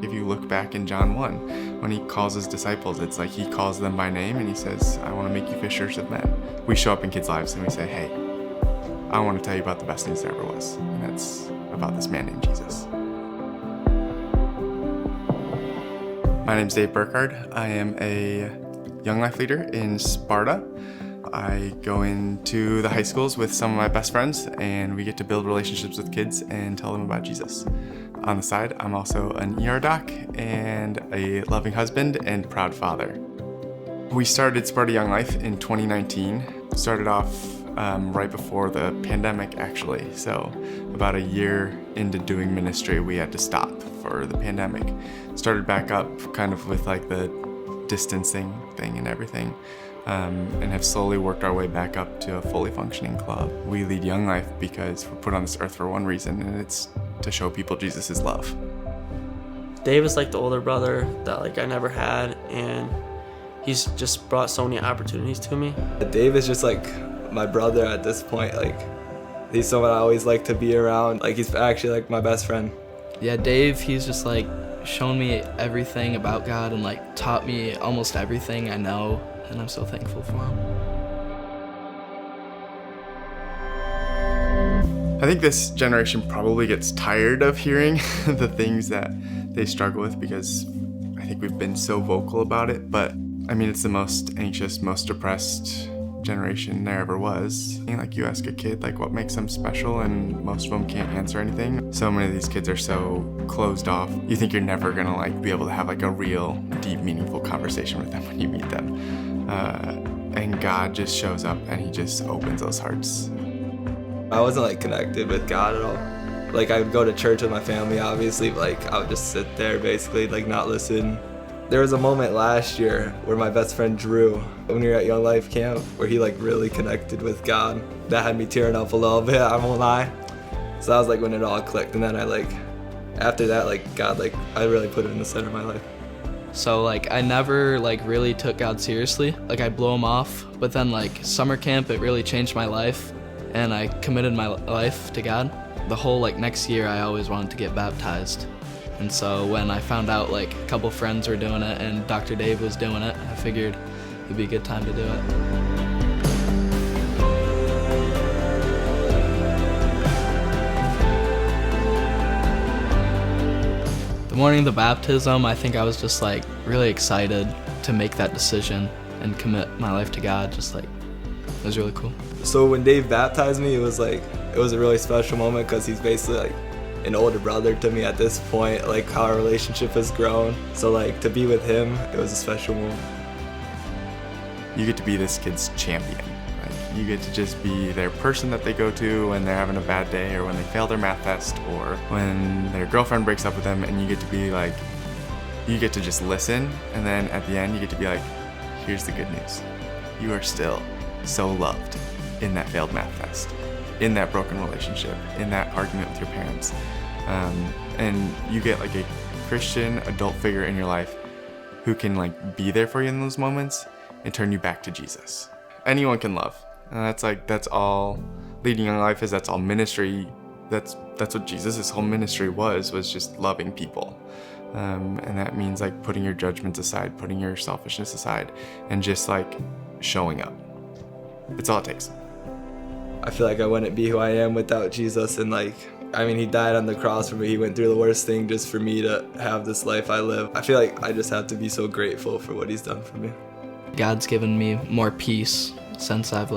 If you look back in John 1, when he calls his disciples, it's like he calls them by name and he says, I want to make you fishers of men. We show up in kids' lives and we say, hey, I want to tell you about the best news there ever was, and that's about this man named Jesus. My name's Dave Burkard. I am a Young Life leader in Sparta. I go into the high schools with some of my best friends, and we get to build relationships with kids and tell them about Jesus. On the side, I'm also an ER doc and a loving husband and proud father. We started Sparta Young Life in 2019. Started off right before the pandemic, actually. So about a year into doing ministry, we had to stop for the pandemic. Started back up kind of with like the distancing thing and everything. And have slowly worked our way back up to a fully functioning club. We lead Young Life because we're put on this earth for one reason, and it's to show people Jesus' love. Dave is like the older brother that I never had, and he's just brought so many opportunities to me. Dave is just like my brother at this point. He's someone I always like to be around. He's actually like my best friend. Yeah, Dave, he's just shown me everything about God and taught me almost everything I know, and I'm so thankful for him. I think this generation probably gets tired of hearing the things that they struggle with because I think we've been so vocal about it, but I mean, it's the most anxious, most depressed generation there ever was. You ask a kid what makes them special, and most of them can't answer anything. So many of these kids are so closed off. You think you're never gonna be able to have a real, deep, meaningful conversation with them when you meet them. And God just shows up and he just opens those hearts. I wasn't connected with God at all. I would go to church with my family, obviously, but I would just sit there basically, not listen. There was a moment last year where my best friend Drew, when we were at Young Life Camp, where he really connected with God. That had me tearing up a little bit, I won't lie. So that was when it all clicked, and then after that, God, I really put it in the center of my life. So I never really took God seriously. I blew him off, but then summer camp, it really changed my life, and I committed my life to God. The whole next year, I always wanted to get baptized. And so when I found out a couple friends were doing it and Dr. Dave was doing it, I figured it'd be a good time to do it. The morning of the baptism, I think I was just really excited to make that decision and commit my life to God. It was really cool. So when Dave baptized me, it was a really special moment because he's basically an older brother to me at this point, how our relationship has grown. So to be with him, it was a special moment. You get to be this kid's champion. You get to just be their person that they go to when they're having a bad day, or when they fail their math test, or when their girlfriend breaks up with them, and you get to be you get to just listen, and then at the end you get to be here's the good news. You are still so loved in that failed math test, in that broken relationship, in that argument with your parents. And you get a Christian adult figure in your life who can be there for you in those moments and turn you back to Jesus. Anyone can love. And that's all leading Young Life is. That's all ministry. That's what Jesus' whole ministry was just loving people. And that means putting your judgments aside, putting your selfishness aside, and just showing up. It's all it takes. I feel I wouldn't be who I am without Jesus, and he died on the cross for me. He went through the worst thing just for me to have this life I live. I feel I just have to be so grateful for what he's done for me. God's given me more peace since I've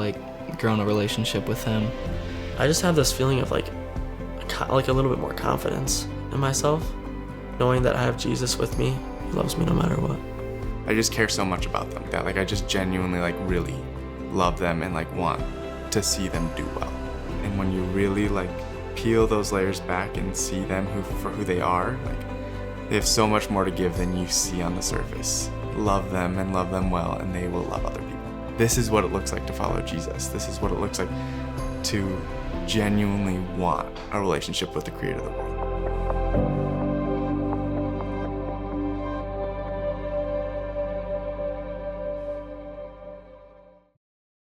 grown a relationship with him. I just have this feeling of a little bit more confidence in myself, knowing that I have Jesus with me. He loves me no matter what. I just care so much about them that I just genuinely really love them and want to see them do well. And when you really peel those layers back and see them for who they are, they have so much more to give than you see on the surface. Love them and love them well, and they will love other people. This is what it looks like to follow Jesus. This is what it looks like to genuinely want a relationship with the Creator of the world.